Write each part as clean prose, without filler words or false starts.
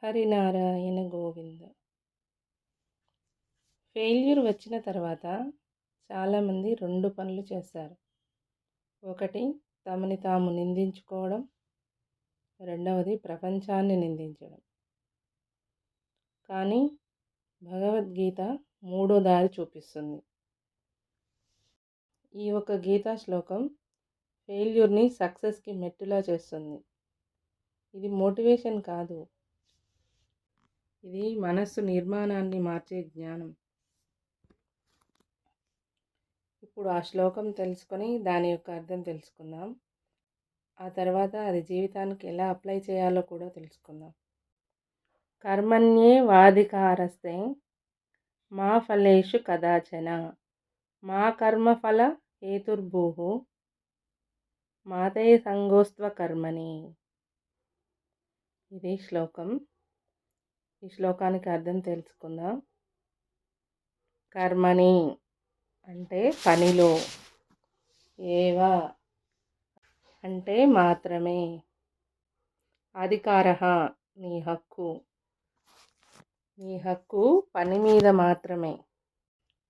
Harinarayana Govinda. Failure వచ్చిన తర్వాత చాలామంది రెండు పనులు చేస్తారు. ఒకటి తమని తాము నిందించుకోవడం, రెండవది ప్రపంచాన్ని నిందించడం. కానీ భగవద్గీత మూడో దారి చూపిస్తుంది. ఈ ఒక గీతా శ్లోకం ఫెయిల్యూర్ని సక్సెస్కి మెట్టులా చేస్తుంది. ఇది మోటివేషన్ కాదు, ఇది మనస్సు నిర్మాణాన్ని మార్చే జ్ఞానం. ఇప్పుడు ఆ శ్లోకం తెలుసుకొని దాని యొక్క అర్థం తెలుసుకుందాం. ఆ తర్వాత అది జీవితానికి ఎలా అప్లై చేయాలో కూడా తెలుసుకుందాం. కర్మణ్యేవాధికారస్తే మా ఫలేషు కదాచన మా కర్మఫల హేతుర్భూః మాతే సంగోస్త్వ కర్మణి. ఇది శ్లోకం. ఈ శ్లోకానికి అర్థం తెలుసుకుందాం. కర్మణి అంటే పనిలో, ఏవా అంటే మాత్రమే, అధికారః నీ హక్కు, నీ హక్కు పని మీద మాత్రమే,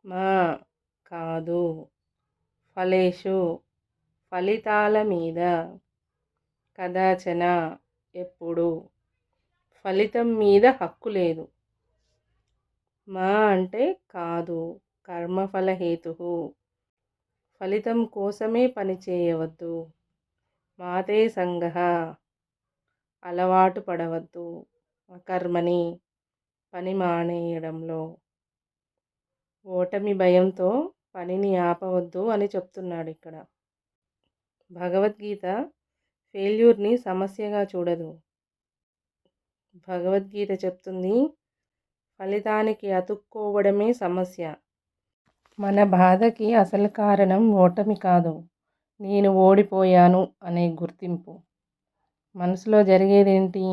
మా కాదు, ఫలేషు ఫలితాల మీద, కదాచన ఎప్పుడు, ఫలితం మీద హక్కు లేదు. మా అంటే కాదు, కర్మఫల హేతుః ఫలితం కోసమే పని చేయవద్దు, మాతే సంగః అలవాటు పడవద్దు, అకర్మని పని మానేయడంలో, ఓటమి భయంతో పనిని ఆపవద్దు అని చెప్తున్నాడు ఇక్కడ. భగవద్గీత ఫెయిల్యూర్ని సమస్యగా చూడదు. భగవద్గీత చెప్తుంది ఫలితానికి అతుక్కోవడమే సమస్య. మన బాధకి అసలు కారణం ఓటమి కాదు, నేను ఓడిపోయాను అనే గుర్తింపు. మనసులో జరిగేదేంటి?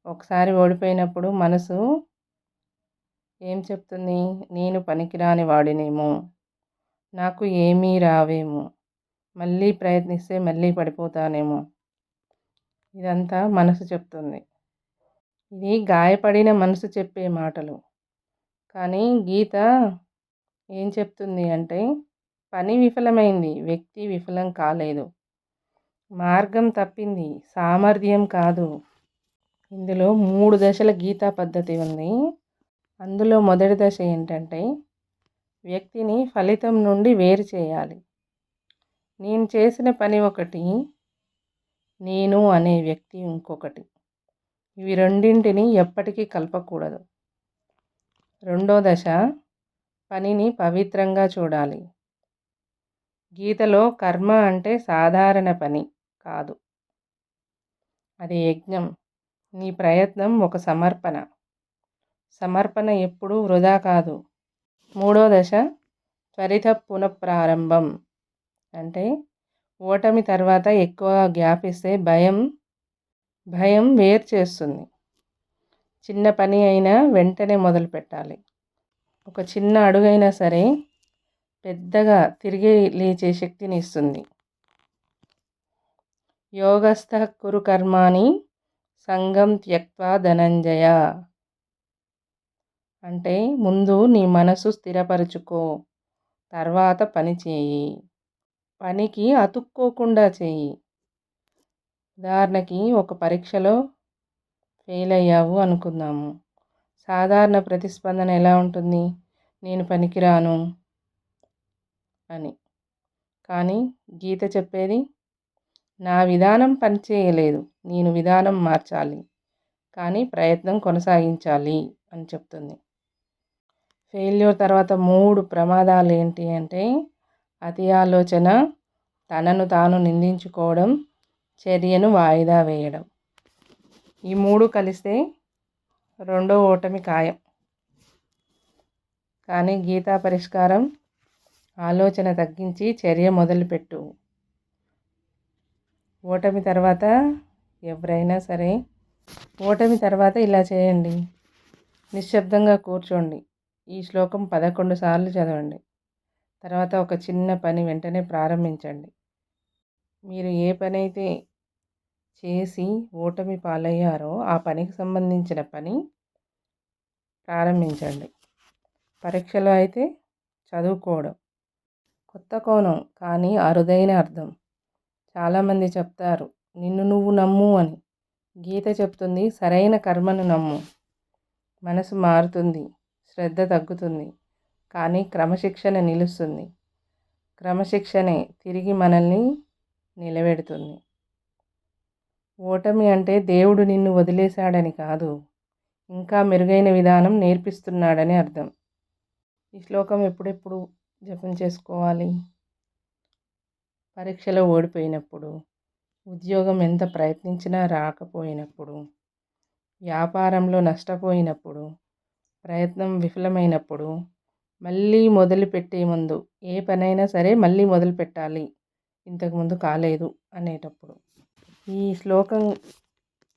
ఒకసారి ఓడిపోయినప్పుడు మనసు ఏం చెప్తుంది? నేను పనికిరాని వాడినేమో, నాకు ఏమీ రావేమో, మళ్ళీ ప్రయత్నిస్తే మళ్ళీ పడిపోతానేమో. ఇదంతా మనసు చెప్తుంది. ఇది గాయపడిన మనసు చెప్పే మాటలు. కానీ గీత ఏం చెప్తుంది అంటే పని విఫలమైంది, వ్యక్తి విఫలం కాలేదు, మార్గం తప్పింది, సామర్థ్యం కాదు. ఇందులో 3 దశల గీతా పద్ధతి ఉంది. అందులో మొదటి దశ ఏంటంటే వ్యక్తిని ఫలితం నుండి వేరు చేయాలి. నేను చేసిన పని ఒకటి, నేను అనే వ్యక్తి ఇంకొకటి. ఇవి రెండింటిని ఎప్పటికీ కలపకూడదు. రెండో దశ పనిని పవిత్రంగా చూడాలి. గీతలో కర్మ అంటే సాధారణ పని కాదు, అది యజ్ఞం. నీ ప్రయత్నం ఒక సమర్పణ. సమర్పణ ఎప్పుడూ వృధా కాదు. మూడో దశ త్వరిత పునఃప్రారంభం. అంటే ఓటమి తర్వాత ఎక్కువ గ్యాప్ ఇస్తే భయం వేరు చేస్తుంది. చిన్న పని అయినా వెంటనే మొదలు పెట్టాలి. ఒక చిన్న అడుగైనా సరే పెద్దగా తిరిగి లేచే శక్తిని ఇస్తుంది. యోగస్థః కురు కర్మాణి సంగం త్యక్త్వా ధనంజయ. అంటే ముందు నీ మనసు స్థిరపరచుకో, తర్వాత పని చేయి. పనికి అతుక్కోకుండా చేయి. ఉదాహరణకి ఒక పరీక్షలో ఫెయిల్ అయ్యావు అనుకుందాము. సాధారణ ప్రతిస్పందన ఎలా ఉంటుంది? నేను పనికిరాను అని. కానీ గీత చెప్పేది నా విధానం పనిచేయలేదు, నేను విధానం మార్చాలి, కానీ ప్రయత్నం కొనసాగించాలి అని చెప్తుంది. ఫెయిల్యూర్ తర్వాత 3 ప్రమాదాలు ఏంటి అంటే అతి ఆలోచన, తనను తాను నిందించుకోవడం, చర్యను వాయిదా వేయడం. ఈ 3 కలిస్తే రెండో ఓటమి ఖాయం. కానీ గీతా పరిష్కారం ఆలోచన తగ్గించి చర్య మొదలుపెట్టు. ఓటమి తర్వాత ఎవరైనా సరే ఓటమి తర్వాత ఇలా చేయండి. నిశ్శబ్దంగా కూర్చోండి. ఈ శ్లోకం 11 సార్లు చదవండి. తర్వాత ఒక చిన్న పని వెంటనే ప్రారంభించండి. మీరు ఏ పని అయితే చేసి ఓటమి పాలయ్యారో ఆ పనికి సంబంధించిన పని ప్రారంభించండి. పరీక్షలో అయితే చదువుకోవడం. కొత్త కోణం కానీ అరుదైన అర్థం. చాలామంది చెప్తారు నిన్ను నువ్వు నమ్ము అని. గీత చెప్తుంది సరైన కర్మను నమ్ము. మనసు మారుతుంది, శ్రద్ధ తగ్గుతుంది, కానీ క్రమశిక్షణ నిలుస్తుంది. క్రమశిక్షణే తిరిగి మనల్ని నిలబెడుతుంది. ఓటమి అంటే దేవుడు నిన్ను వదిలేశాడని కాదు, ఇంకా మెరుగైన విధానం నేర్పిస్తున్నాడని అర్థం. ఈ శ్లోకం ఎప్పుడెప్పుడు జపం చేసుకోవాలి? పరీక్షలో ఓడిపోయినప్పుడు, ఉద్యోగం ఎంత ప్రయత్నించినా రాకపోయినప్పుడు, వ్యాపారంలో నష్టపోయినప్పుడు, ప్రయత్నం విఫలమైనప్పుడు, మళ్ళీ మొదలుపెట్టే ముందు, ఏ పనైనా సరే మళ్ళీ మొదలు పెట్టాలి, ఇంతకుముందు కాలేదు అనేటప్పుడు ఈ శ్లోకం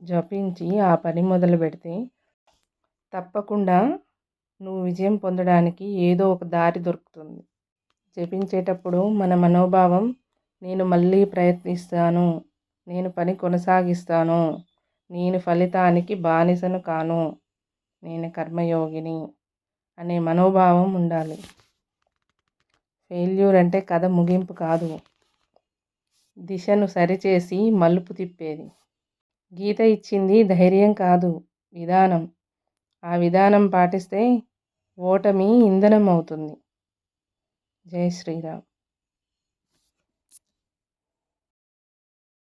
జపించి ఆ పని మొదలు పెడితే తప్పకుండా నువ్వు విజయం పొందడానికి ఏదో ఒక దారి దొరుకుతుంది. జపించేటప్పుడు మన మనోభావం నేను మళ్ళీ ప్రయత్నిస్తాను, నేను పని కొనసాగిస్తాను, నేను ఫలితానికి బానిసను కాను, నేను కర్మయోగిని అనే మనోభావం ఉండాలి. ఫెయిల్యూర్ అంటే కథ ముగింపు కాదు, దిశను సరిచేసి మలుపు తిప్పేది. గీత ఇచ్చింది ధైర్యం కాదు, విధానం. ఆ విధానం పాటిస్తే ఓటమి ఇంధనం అవుతుంది. జై శ్రీరామ్.